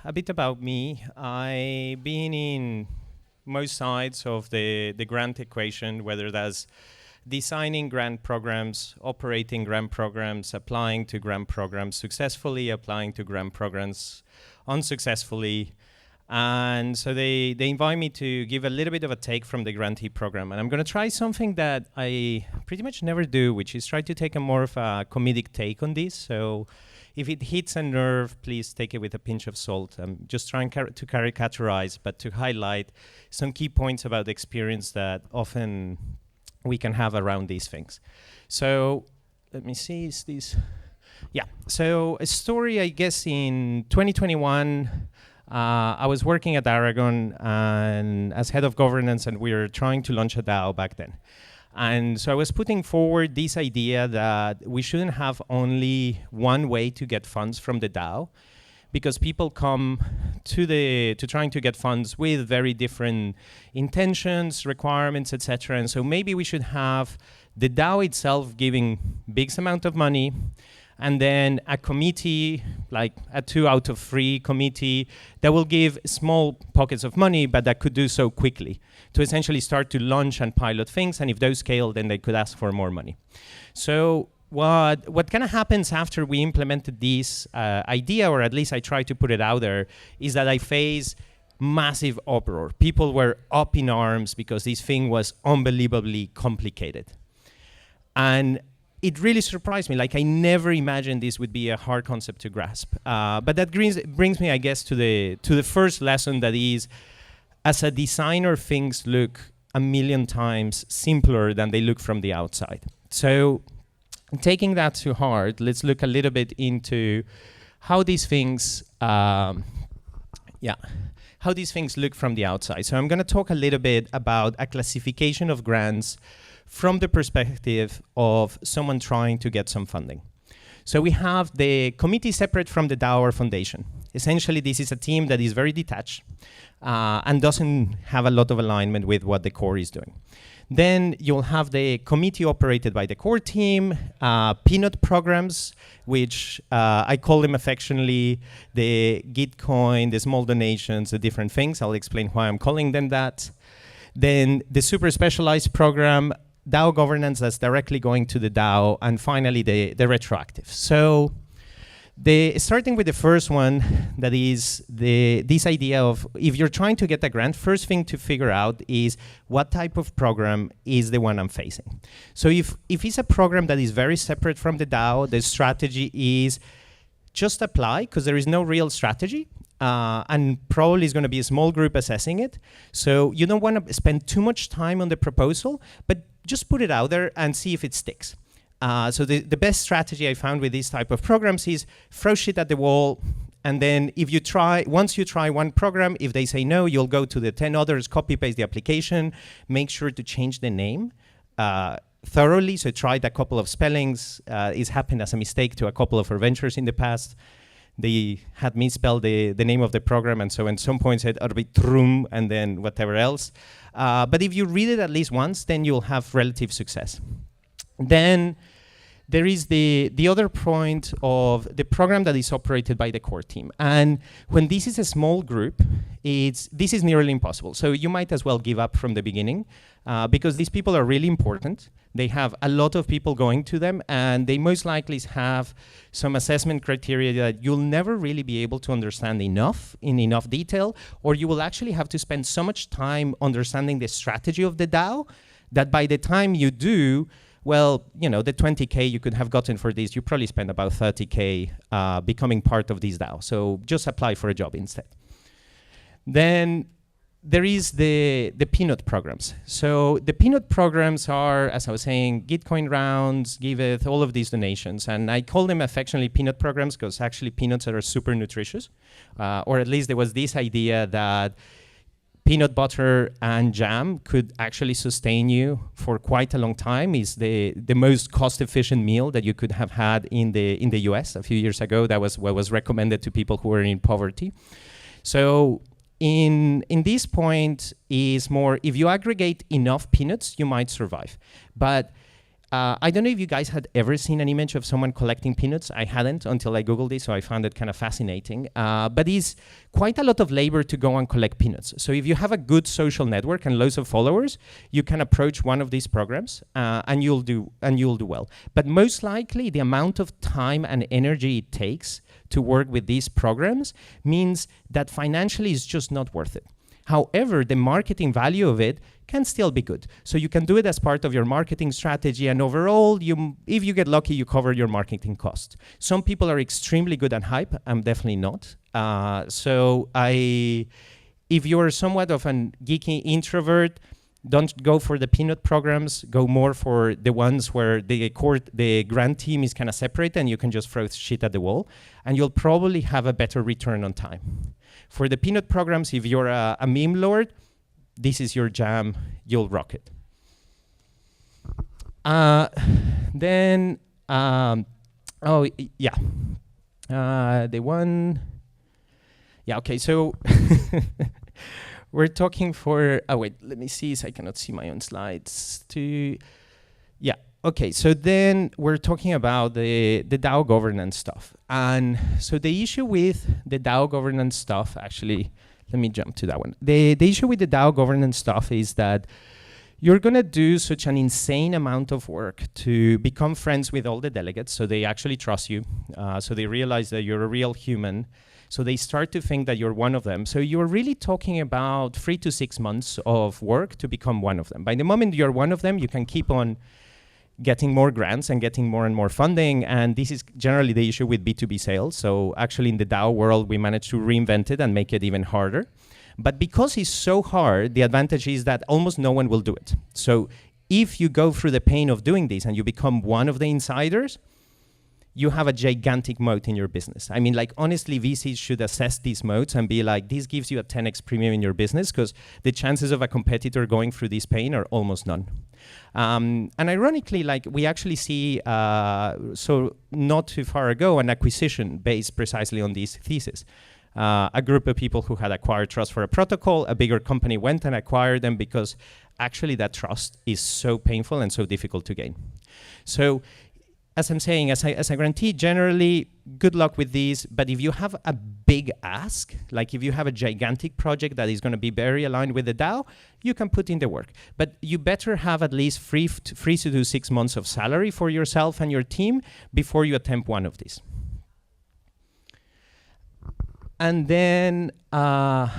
a bit about me. I've been in most sides of the grant equation, whether that's designing grant programs, operating grant programs, applying to grant programs successfully, applying to grant programs unsuccessfully. And so they invite me to give a little bit of a take from the grantee program. And I'm going to try something that I pretty much never do, which is try to take a more of a comedic take on this. So if it hits a nerve, please take it with a pinch of salt. I'm just trying to caricaturize, but to highlight some key points about the experience that often we can have around these things. So let me see, is this? Yeah, so a story, I guess, in 2021, I was working at Aragon and as head of governance, and we were trying to launch a DAO back then. And so I was putting forward this idea that we shouldn't have only one way to get funds from the DAO, because people come to trying to get funds with very different intentions, requirements, etc. And so maybe we should have the DAO itself giving big amount of money, and then a committee, like a 2 out of 3 committee, that will give small pockets of money, but that could do so quickly to essentially start to launch and pilot things. And if those scale, then they could ask for more money. So what kind of happens after we implemented this idea, or at least I try to put it out there, is that I face massive uproar. People were up in arms because this thing was unbelievably complicated. And it really surprised me. Like, I never imagined this would be a hard concept to grasp. But that brings me, I guess, to the first lesson, that is, as a designer, things look a million times simpler than they look from the outside. So taking that to heart, let's look a little bit into how these things, how these things look from the outside. So I'm going to talk a little bit about a classification of grants from the perspective of someone trying to get some funding. So we have the committee separate from the DAO or foundation. Essentially, this is a team that is very detached and doesn't have a lot of alignment with what the core is doing. Then you'll have the committee operated by the core team, peanut programs, which I call them affectionately the Gitcoin, the small donations, the different things. I'll explain why I'm calling them that. Then the super specialized program, DAO governance that's directly going to the DAO, and finally the retroactive. So starting with the first one, that is this idea of, if you're trying to get a grant, first thing to figure out is what type of program is the one I'm facing. So if it's a program that is very separate from the DAO, the strategy is just apply, because there is no real strategy. And probably is going to be a small group assessing it. So you don't want to spend too much time on the proposal, but just put it out there and see if it sticks. So the best strategy I found with these type of programs is throw shit at the wall, and then once you try one program, if they say no, you'll go to the 10 others, copy-paste the application, make sure to change the name thoroughly. So tried a couple of spellings. It's happened as a mistake to a couple of our ventures in the past. They had misspelled the name of the program, and so at some point said arbitrum and then whatever else. But if you read it at least once, then you'll have relative success. Then there is the other point of the program that is operated by the core team. And when this is a small group, this is nearly impossible. So you might as well give up from the beginning, because these people are really important. They have a lot of people going to them, and they most likely have some assessment criteria that you'll never really be able to understand in enough detail, or you will actually have to spend so much time understanding the strategy of the DAO that by the time you do, well, you know, the 20K you could have gotten for this, you probably spend about 30K becoming part of this DAO. So just apply for a job instead. Then there is the peanut programs. So the peanut programs are, as I was saying, Gitcoin rounds, Giveth, all of these donations. And I call them affectionately peanut programs because actually peanuts are super nutritious. Or at least there was this idea that peanut butter and jam could actually sustain you for quite a long time. Is the most cost-efficient meal that you could have had in the US a few years ago. That was what was recommended to people who were in poverty. So in this point is more, if you aggregate enough peanuts, you might survive. But I don't know if you guys had ever seen an image of someone collecting peanuts. I hadn't until I Googled it, so I found it kind of fascinating. But it's quite a lot of labor to go and collect peanuts. So if you have a good social network and loads of followers, you can approach one of these programs and you'll do well. But most likely, the amount of time and energy it takes to work with these programs means that financially it's just not worth it. However, the marketing value of it can still be good. So you can do it as part of your marketing strategy, and overall, if you get lucky, you cover your marketing cost. Some people are extremely good at hype. I'm definitely not. If you're somewhat of an geeky introvert, don't go for the peanut programs. Go more for the ones where the grant team is kind of separate and you can just throw shit at the wall, and you'll probably have a better return on time. For the peanut programs, if you're a meme lord, this is your jam. You'll rock it. The one. Yeah, okay, so we're talking for, wait, let me see, so I cannot see my own slides. Yeah, okay, so then we're talking about the DAO governance stuff. And so the issue with the DAO governance stuff, actually, let me jump to that one. The issue with the DAO governance stuff is that you're gonna do such an insane amount of work to become friends with all the delegates, so they actually trust you, so they realize that you're a real human, so they start to think that you're one of them. So you're really talking about 3 to 6 months of work to become one of them. By the moment you're one of them, you can keep on getting more grants and getting more and more funding, and this is generally the issue with B2B sales. So actually in the DAO world, we managed to reinvent it and make it even harder. But because it's so hard, the advantage is that almost no one will do it. So if you go through the pain of doing this and you become one of the insiders, you have a gigantic moat in your business. I mean, like, honestly, VCs should assess these moats and be like, this gives you a 10x premium in your business, because the chances of a competitor going through this pain are almost none. And ironically, like, we actually see, so not too far ago, an acquisition based precisely on these theses. A group of people who had acquired trust for a protocol, a bigger company went and acquired them because actually that trust is so painful and so difficult to gain. So as I'm saying, as a grantee, generally, good luck with these. But if you have a big ask, like if you have a gigantic project that is going to be very aligned with the DAO, you can put in the work. But you better have at least 3 to 6 months of salary for yourself and your team before you attempt one of these. And then, yeah,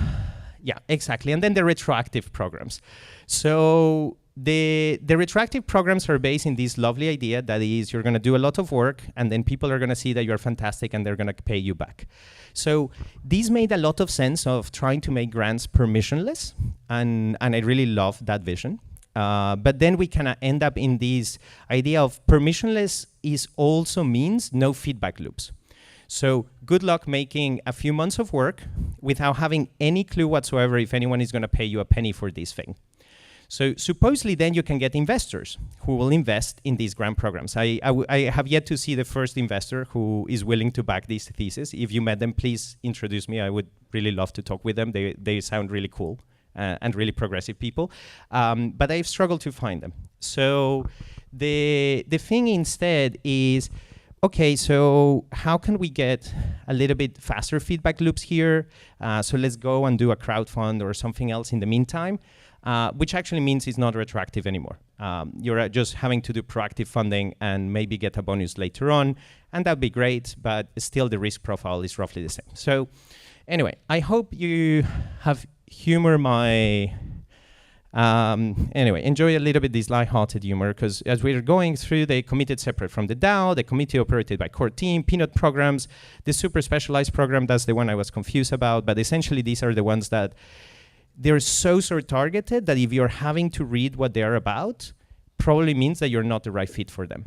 exactly. And then the retroactive programs. So the retroactive programs are based in this lovely idea that is, you're going to do a lot of work, and then people are going to see that you're fantastic, and they're going to pay you back. So these made a lot of sense of trying to make grants permissionless, and I really love that vision. But then we kind of end up in this idea of permissionless is also means no feedback loops. So good luck making a few months of work without having any clue whatsoever if anyone is going to pay you a penny for this thing. So supposedly then you can get investors who will invest in these grant programs. I have yet to see the first investor who is willing to back these theses. If you met them, please introduce me. I would really love to talk with them. They sound really cool and really progressive people. But I've struggled to find them. So the thing instead is, okay, so how can we get a little bit faster feedback loops here? So let's go and do a crowdfund or something else in the meantime, which actually means it's not retroactive anymore. You're just having to do proactive funding and maybe get a bonus later on, and that'd be great, but still the risk profile is roughly the same. So anyway, I hope you have humor my... anyway, enjoy a little bit this light-hearted humor, because as we're going through the committed separate from the DAO, the committee operated by core team, peanut programs, the super specialized program, that's the one I was confused about, but essentially these are the ones that they're so targeted that if you're having to read what they're about, probably means that you're not the right fit for them.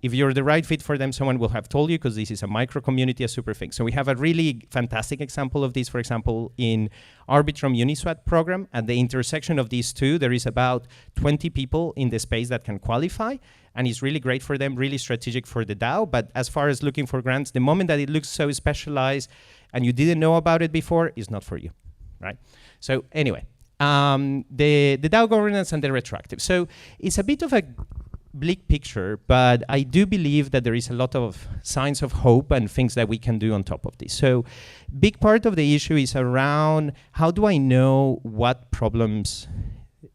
If you're the right fit for them, someone will have told you, because this is a micro community, a super thing. So we have a really fantastic example of this, for example, in Arbitrum Uniswap program. At the intersection of these two, there is about 20 people in the space that can qualify, and it's really great for them, really strategic for the DAO. But as far as looking for grants, the moment that it looks so specialized and you didn't know about it before, it's not for you, right? So anyway, the DAO governance and the retroactive. So it's a bit of a bleak picture, but I do believe that there is a lot of signs of hope and things that we can do on top of this. So big part of the issue is around how do I know what problems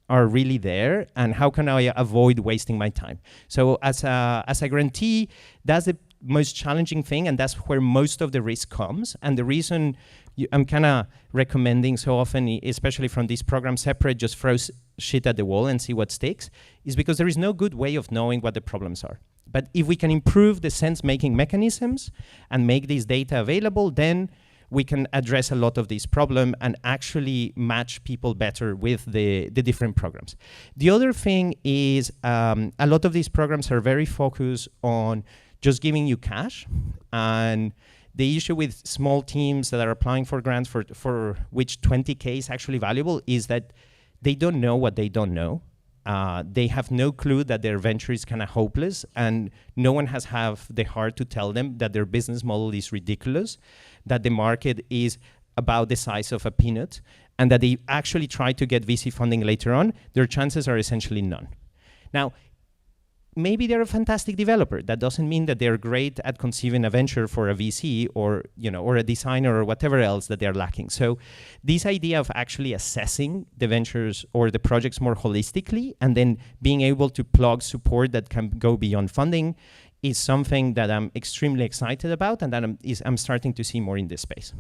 are really there and how can I avoid wasting my time. So as a grantee, that's the most challenging thing, and that's where most of the risk comes. And the reason I'm kind of recommending so often, especially from this program separate, just throw shit at the wall and see what sticks, is because there is no good way of knowing what the problems are. But if we can improve the sense-making mechanisms and make this data available, then we can address a lot of this problem and actually match people better with the different programs. The other thing is a lot of these programs are very focused on just giving you cash. And the issue with small teams that are applying for grants for which 20K is actually valuable is that they don't know what they don't know. They have no clue that their venture is kind of hopeless, and no one has the heart to tell them that their business model is ridiculous, that the market is about the size of a peanut, and that they actually try to get VC funding later on. Their chances are essentially none. Now, maybe they're a fantastic developer. That doesn't mean that they're great at conceiving a venture for a VC or a designer or whatever else that they're lacking. So this idea of actually assessing the ventures or the projects more holistically and then being able to plug support that can go beyond funding is something that I'm extremely excited about and that I'm starting to see more in this space.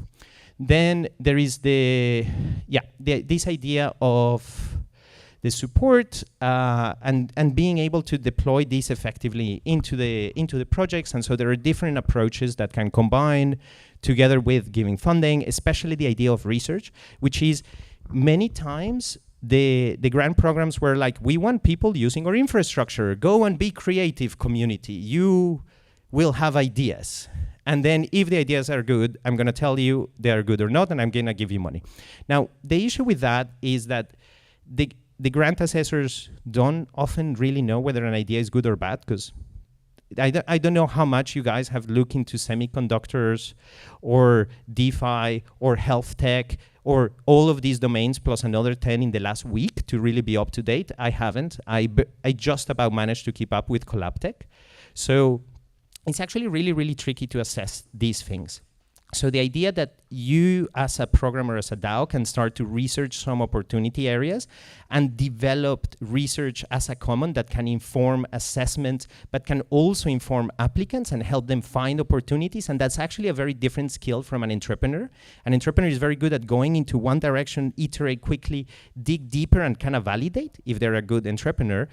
Then there is this idea of the support and being able to deploy these effectively into the projects. And so there are different approaches that can combine together with giving funding, especially the idea of research, which is many times the grant programs were like, we want people using our infrastructure. Go and be creative, community. You will have ideas. And then if the ideas are good, I'm going to tell you they are good or not, and I'm going to give you money. Now, the issue with that is that the grant assessors don't often really know whether an idea is good or bad, because I don't know how much you guys have looked into semiconductors or DeFi or health tech or all of these domains plus another 10 in the last week to really be up to date. I haven't. I just about managed to keep up with collab tech. So it's actually really, really tricky to assess these things. So the idea that you as a programmer, as a DAO, can start to research some opportunity areas and develop research as a common that can inform assessment, but can also inform applicants and help them find opportunities. And that's actually a very different skill from an entrepreneur. An entrepreneur is very good at going into one direction, iterate quickly, dig deeper, and kind of validate if they're a good entrepreneur.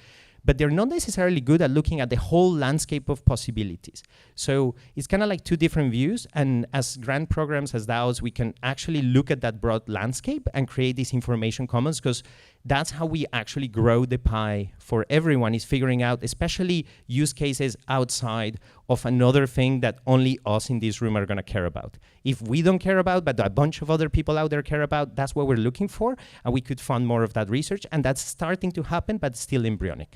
But they're not necessarily good at looking at the whole landscape of possibilities. So it's kind of like two different views. And as grant programs, as DAOs, we can actually look at that broad landscape and create these information commons, because that's how we actually grow the pie for everyone, is figuring out, especially use cases outside of another thing that only us in this room are going to care about. If we don't care about, but a bunch of other people out there care about, that's what we're looking for, and we could fund more of that research, and that's starting to happen, but still embryonic.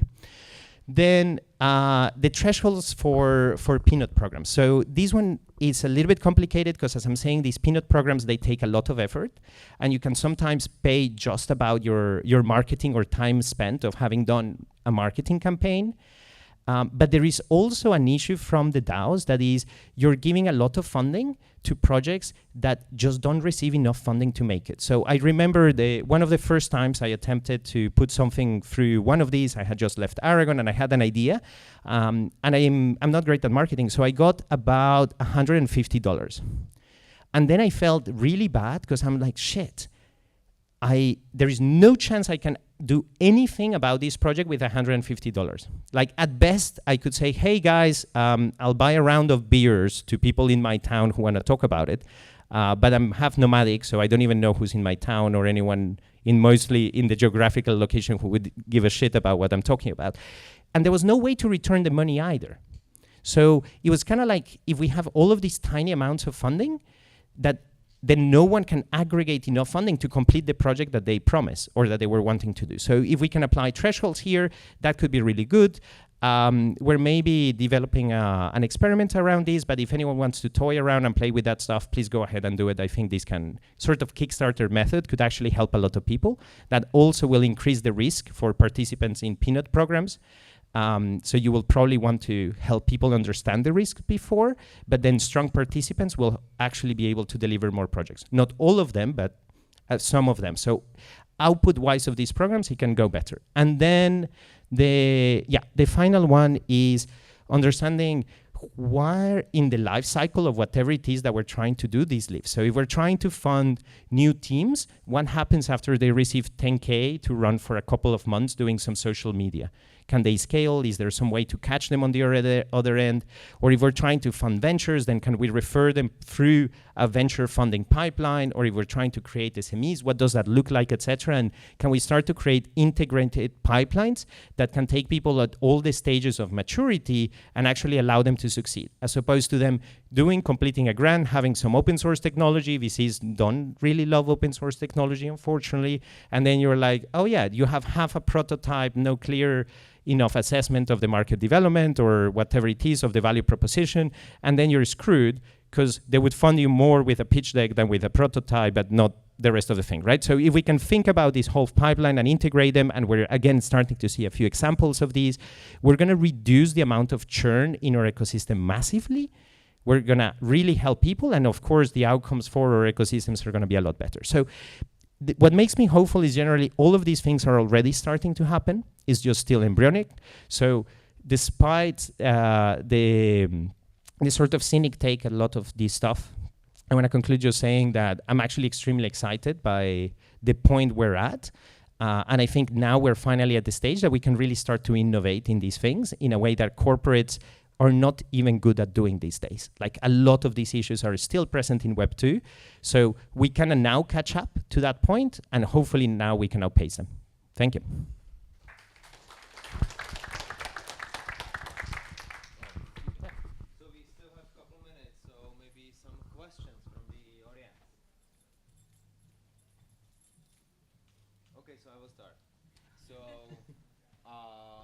Then the thresholds for peanut programs. So this one is a little bit complicated because, as I'm saying, these peanut programs, they take a lot of effort, and you can sometimes pay just about your marketing or time spent of having done a marketing campaign. But there is also an issue from the DAOs that is you're giving a lot of funding to projects that just don't receive enough funding to make it. So I remember one of the first times I attempted to put something through one of these. I had just left Aragon and I had an idea, and I'm not great at marketing, so I got about $150. And then I felt really bad because I'm like, shit, there is no chance I can do anything about this project with $150. Like at best, I could say, hey guys, I'll buy a round of beers to people in my town who want to talk about it. But I'm half nomadic, so I don't even know who's in my town or anyone mostly in the geographical location who would give a shit about what I'm talking about. And there was no way to return the money either. So it was kind of like, if we have all of these tiny amounts of funding, then no one can aggregate enough funding to complete the project that they promised or that they were wanting to do. So if we can apply thresholds here, that could be really good. We're maybe developing an experiment around this, but if anyone wants to toy around and play with that stuff, please go ahead and do it. I think this sort of Kickstarter method could actually help a lot of people. That also will increase the risk for participants in peanut programs. So you will probably want to help people understand the risk before, but then strong participants will actually be able to deliver more projects. Not all of them, but some of them. So output-wise of these programs, it can go better. And then the final one is understanding where in the life cycle of whatever it is that we're trying to do these live. So if we're trying to fund new teams, what happens after they receive 10K to run for a couple of months doing some social media? Can they scale? Is there some way to catch them on the other end? Or if we're trying to fund ventures, then can we refer them through a venture funding pipeline? Or if we're trying to create SMEs, what does that look like, et cetera? And can we start to create integrated pipelines that can take people at all the stages of maturity and actually allow them to succeed, as opposed to them completing a grant, having some open source technology. VCs don't really love open source technology, unfortunately. And then you're like, oh yeah, you have half a prototype, no clear enough assessment of the market development or whatever it is of the value proposition, and then you're screwed because they would fund you more with a pitch deck than with a prototype, but not the rest of the thing, right? So if we can think about this whole pipeline and integrate them, and we're again starting to see a few examples of these, we're gonna reduce the amount of churn in our ecosystem massively. We're gonna really help people, and of course the outcomes for our ecosystems are gonna be a lot better. So what makes me hopeful is generally all of these things are already starting to happen. It's just still embryonic. So despite the sort of cynic take a lot of this stuff, I want to conclude just saying that I'm actually extremely excited by the point we're at. And I think now we're finally at the stage that we can really start to innovate in these things in a way that corporates are not even good at doing these days. Like a lot of these issues are still present in Web 2. So we can now catch up to that point, and hopefully now we can outpace them. Thank you. So we still have a couple minutes, so maybe some questions from the audience. Okay, so I will start. So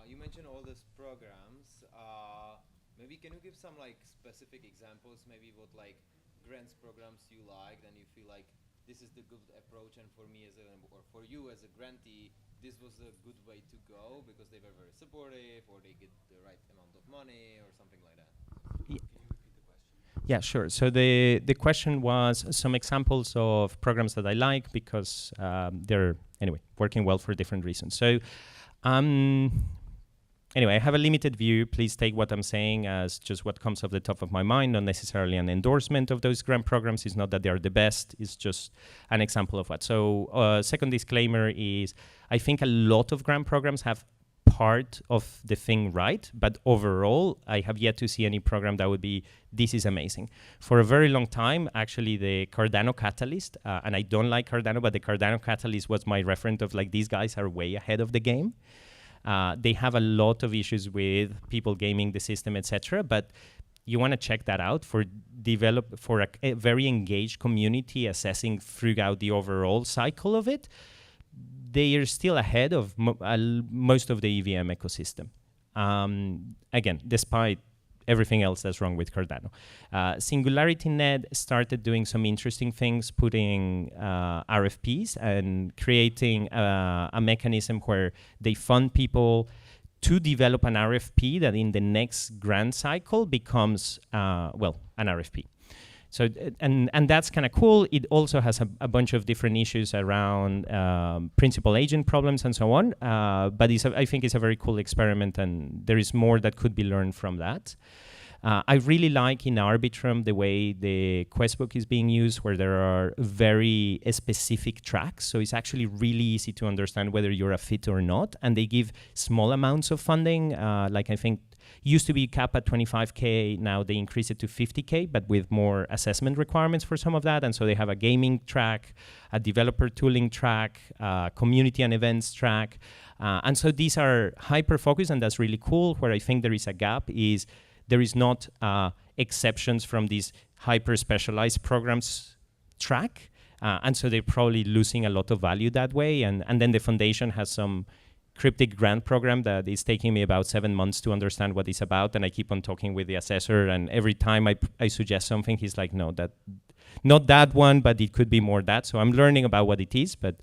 you mentioned all these programs. Maybe can you give some like specific examples, maybe what like grants programs you liked and you feel like this is the good approach, and for me as a, or for you as a grantee, this was a good way to go because they were very supportive, or they get the right amount of money or something like that. Can you repeat the question? Yeah, sure. So the question was some examples of programs that I like because they're, anyway, working well for different reasons. So anyway, I have a limited view. Please take what I'm saying as just what comes off the top of my mind, not necessarily an endorsement of those grant programs. It's not that they're the best. It's just an example of what. So second disclaimer is I think a lot of grant programs have part of the thing right, but overall, I have yet to see any program that would be, this is amazing. For a very long time, actually, the Cardano Catalyst, and I don't like Cardano, but the Cardano Catalyst was my reference of like, these guys are way ahead of the game. They have a lot of issues with people gaming the system, etc. But you want to check that out for a very engaged community assessing throughout the overall cycle of it. They are still ahead of most of the EVM ecosystem. Again, despite everything else that's wrong with Cardano. SingularityNet started doing some interesting things, putting RFPs and creating a mechanism where they fund people to develop an RFP that in the next grant cycle becomes, well, an RFP. So, and that's kind of cool. It also has a bunch of different issues around principal agent problems and so on. But I think it's a very cool experiment, and there is more that could be learned from that. I really like in Arbitrum the way the Questbook is being used, where there are very specific tracks. So it's actually really easy to understand whether you're a fit or not. And they give small amounts of funding, like I think used to be capped at 25K, now they increase it to 50K, but with more assessment requirements for some of that. And so they have a gaming track, a developer tooling track, community and events track. And so these are hyper-focused, and that's really cool. Where I think there is a gap is there is not exceptions from these hyper-specialized programs track. And so they're probably losing a lot of value that way. And then the foundation has some cryptic grant program that is taking me about 7 months to understand what it's about, and I keep on talking with the assessor, and every time I suggest something, he's like, no, that not that one, but it could be more that. So I'm learning about what it is, but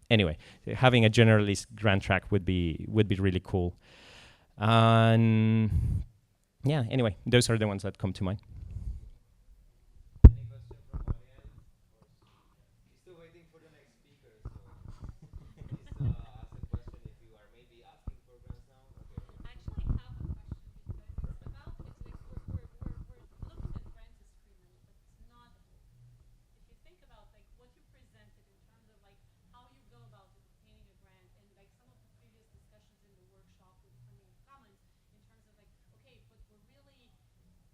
anyway, having a generalist grant track would be really cool. And yeah, anyway, those are the ones that come to mind. Any question from audience? We're still waiting for the next speaker, so please ask a question if you are maybe asking for grants now. Okay. I actually have a question because it's about it's like we're looking at grants as freedom, but it's not. If you think about like what you presented in terms of like how you go about obtaining a grant and like some of the previous discussions in the workshop with funding of commons in terms of like okay, but we're really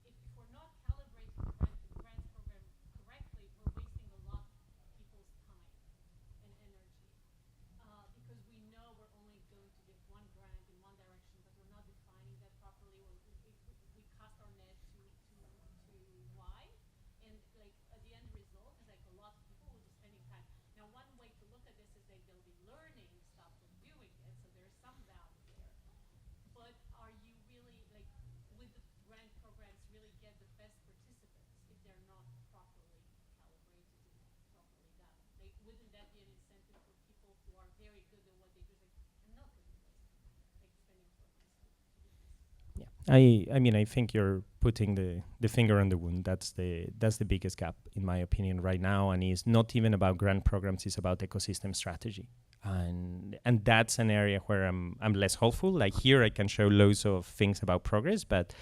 if we're not calibrating the grants program correctly, we're wasting a lot of people's time and energy. Because we know we're only going to give one grant in one direction, but we're not defining that properly, or we cast our net too wide, and like at the end result is like a lot of people will be spending time. Now, one way to look at this is that they'll be learning stuff from doing it, so there's some value there. But are you really like with the grant programs really get the best participants if they're not properly calibrated and properly done? Like, wouldn't that be an incentive for people who are very good at what they do? Like, I'm not going to waste like spending 4 months to do this. Yeah, I mean, I think you're putting the finger on the wound. That's the biggest gap, in my opinion, right now, and it's not even about grant programs. It's about ecosystem strategy, and that's an area where I'm less hopeful. Like here, I can show loads of things about progress, but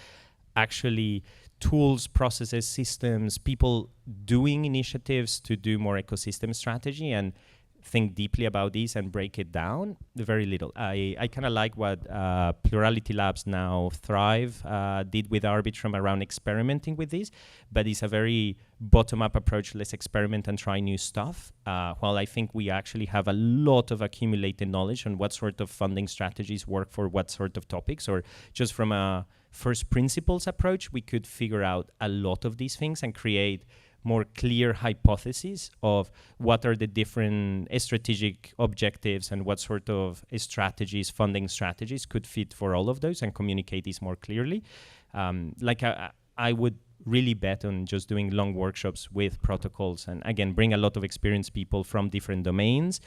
actually, tools, processes, systems, people doing initiatives to do more ecosystem strategy and think deeply about this and break it down, very little. I kind of like what Plurality Labs now Thrive did with Arbitrum around experimenting with this, but it's a very bottom-up approach. Let's experiment and try new stuff. While I think we actually have a lot of accumulated knowledge on what sort of funding strategies work for what sort of topics, or just from a first principles approach, we could figure out a lot of these things and create more clear hypotheses of what are the different strategic objectives and what sort of strategies, funding strategies could fit for all of those and communicate these more clearly. I would really bet on just doing long workshops with protocols and again, bring a lot of experienced people from different domains,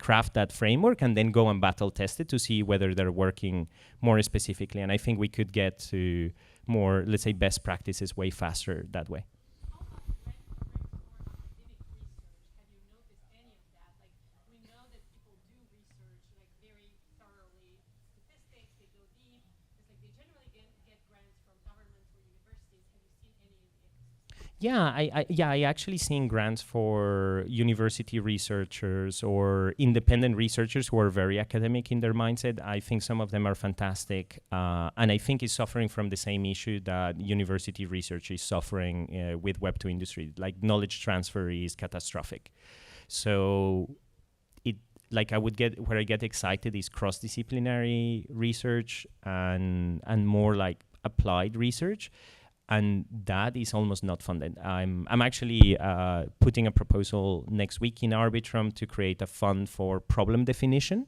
craft that framework and then go and battle test it to see whether they're working more specifically. And I think we could get to more, let's say, best practices way faster that way. Yeah, I actually seen grants for university researchers or independent researchers who are very academic in their mindset. I think some of them are fantastic, and I think it's suffering from the same issue that university research is suffering with Web2 industry. Like knowledge transfer is catastrophic. So I would get where I get excited is cross-disciplinary research and more like applied research. And that is almost not funded. I'm actually putting a proposal next week in Arbitrum to create a fund for problem definition,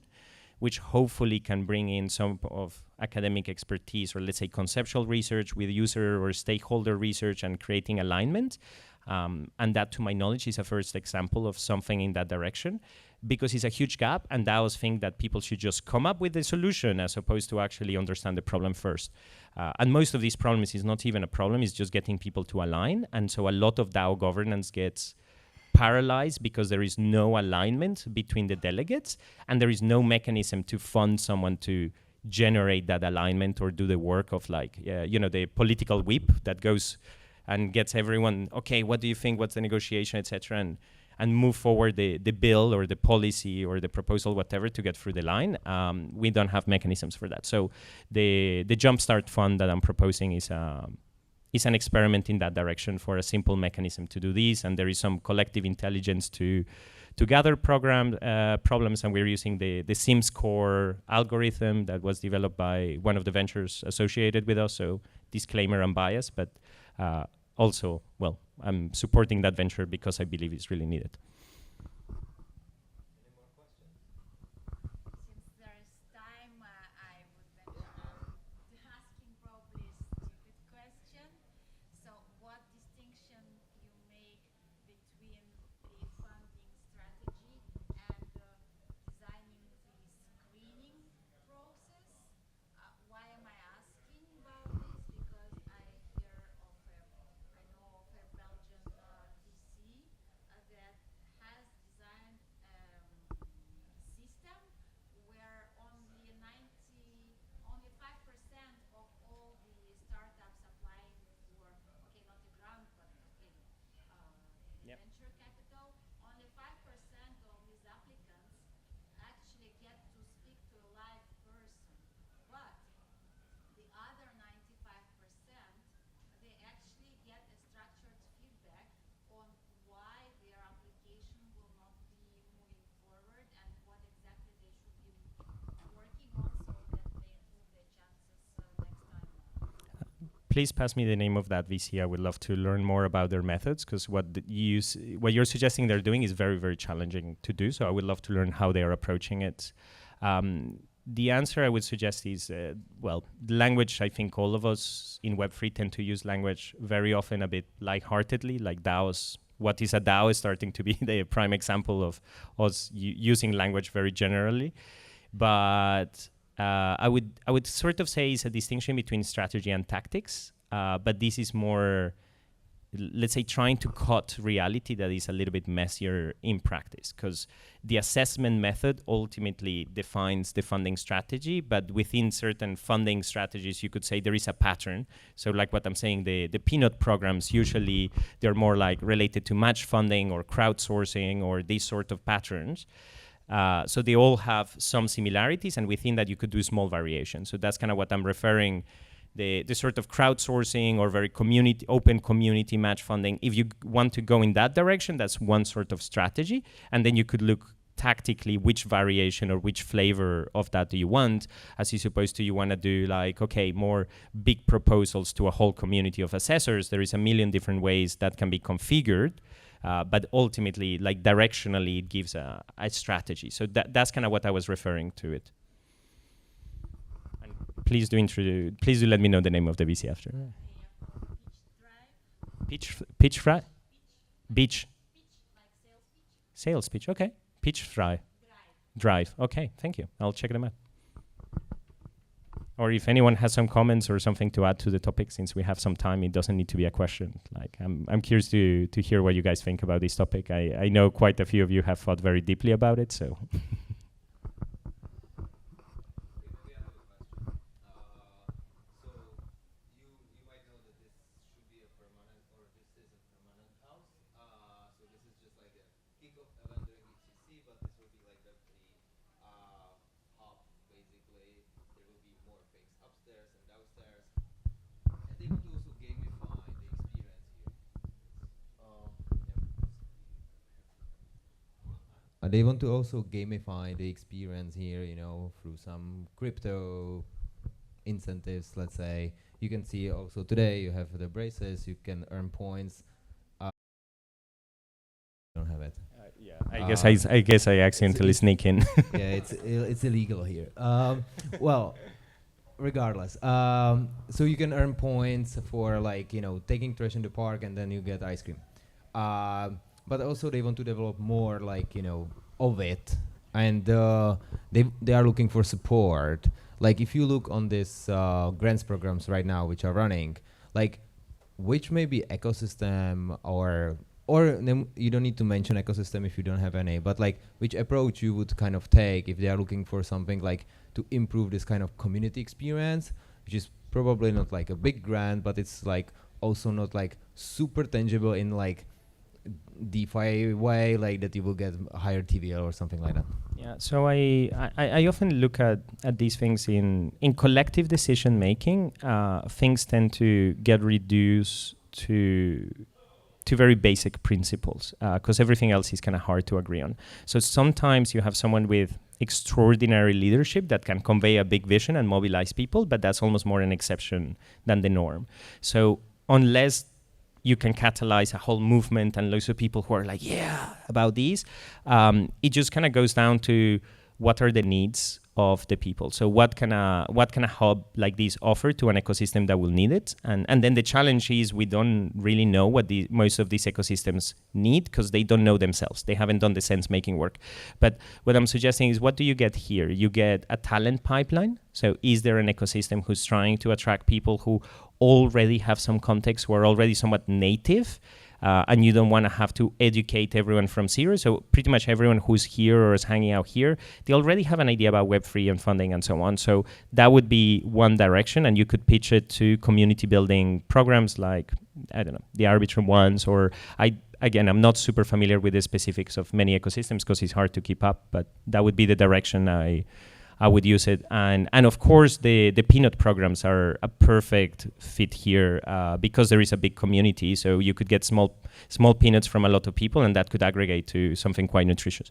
which hopefully can bring in some of academic expertise or let's say conceptual research with user or stakeholder research and creating alignment. And that, to my knowledge, is a first example of something in that direction because it's a huge gap, and DAOs think that people should just come up with the solution as opposed to actually understand the problem first. And most of these problems is not even a problem, it's just getting people to align. And so a lot of DAO governance gets paralyzed because there is no alignment between the delegates, and there is no mechanism to fund someone to generate that alignment or do the work of the political whip that goes and gets everyone, okay, what do you think, what's the negotiation, etc., and move forward the bill or the policy or the proposal, whatever, to get through the line. We don't have mechanisms for that. So the Jumpstart Fund that I'm proposing is an experiment in that direction for a simple mechanism to do this, and there is some collective intelligence to gather problems, and we're using the Sims core algorithm that was developed by one of the ventures associated with us, so disclaimer, I'm biased, but also, well, I'm supporting that venture because I believe it's really needed. Any more questions? Since there is time, I would venture asking probably a stupid question. So what distinction you make between the funding strategy and designing the screening process? Why am I please pass me the name of that VC. I would love to learn more about their methods, because what you're suggesting they're doing is very, very challenging to do. So I would love to learn how they are approaching it. The answer I would suggest is, well, language. I think all of us in Web3 tend to use language very often a bit lightheartedly, like DAOs. What is a DAO is starting to be the prime example of us using language very generally. But I would sort of say it's a distinction between strategy and tactics. But this is more, let's say, trying to cut reality that is a little bit messier in practice, because the assessment method ultimately defines the funding strategy, but within certain funding strategies, you could say there is a pattern. So like what I'm saying, the peanut programs, usually they're more like related to match funding or crowdsourcing or these sort of patterns. So they all have some similarities, and within that you could do small variations. So that's kind of what I'm referring. The sort of crowdsourcing or very open community match funding, if you want to go in that direction, that's one sort of strategy. And then you could look tactically which variation or which flavor of that do you want, as opposed to you want to do like, okay, more big proposals to a whole community of assessors. There is a million different ways that can be configured. But ultimately, like directionally, it gives a strategy. So that's kind of what I was referring to it. Please do let me know the name of the VC after. Pitch fry? Beach. Sales pitch, okay. Pitch fry. Drive, okay, thank you. I'll check them out. Or if anyone has some comments or something to add to the topic, since we have some time, it doesn't need to be a question. Like I'm curious to hear what you guys think about this topic. I know quite a few of you have thought very deeply about it, so. They want to also gamify the experience here, you know, through some crypto incentives, let's say. You can see also today you have the braces, you can earn points. Don't have it. Yeah, I guess I accidentally sneak in. Yeah, it's illegal here. Well, regardless, so you can earn points for, like, you know, taking trash in the park, and then you get ice cream. But also they want to develop more, like, you know, of it, and they are looking for support. Like if you look on this grants programs right now which are running, like which may be ecosystem or you don't need to mention ecosystem if you don't have any, but like which approach you would kind of take if they are looking for something like to improve this kind of community experience, which is probably not like a big grant, but it's like also not like super tangible in like DeFi way, like that you will get a higher TVL or something like that. Yeah, so I often look at these things in collective decision making. Things tend to get reduced to very basic principles, because everything else is kind of hard to agree on. So sometimes you have someone with extraordinary leadership that can convey a big vision and mobilize people, but that's almost more an exception than the norm. So unless you can catalyze a whole movement and lots of people who are like, yeah, about these, it just kind of goes down to what are the needs of the people. So what can a hub like this offer to an ecosystem that will need it? And then the challenge is we don't really know what most of these ecosystems need, because they don't know themselves. They haven't done the sense making work. But what I'm suggesting is, what do you get here? You get a talent pipeline. So is there an ecosystem who's trying to attract people who already have some context, who are already somewhat native, and you don't want to have to educate everyone from zero? So pretty much everyone who's here or is hanging out here, they already have an idea about Web3 and funding and so on. So that would be one direction, and you could pitch it to community building programs like, I don't know, the Arbiter ones, or I'm not super familiar with the specifics of many ecosystems because it's hard to keep up, but that would be the direction I would use it. And of course, the peanut programs are a perfect fit here because there is a big community. So you could get small peanuts from a lot of people, and that could aggregate to something quite nutritious.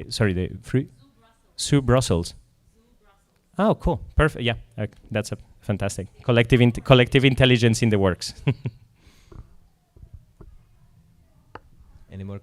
Sorry, the fruit? Zoo Brussels. Oh, cool. Perfect. Yeah, that's a fantastic. Collective intelligence in the works. Any more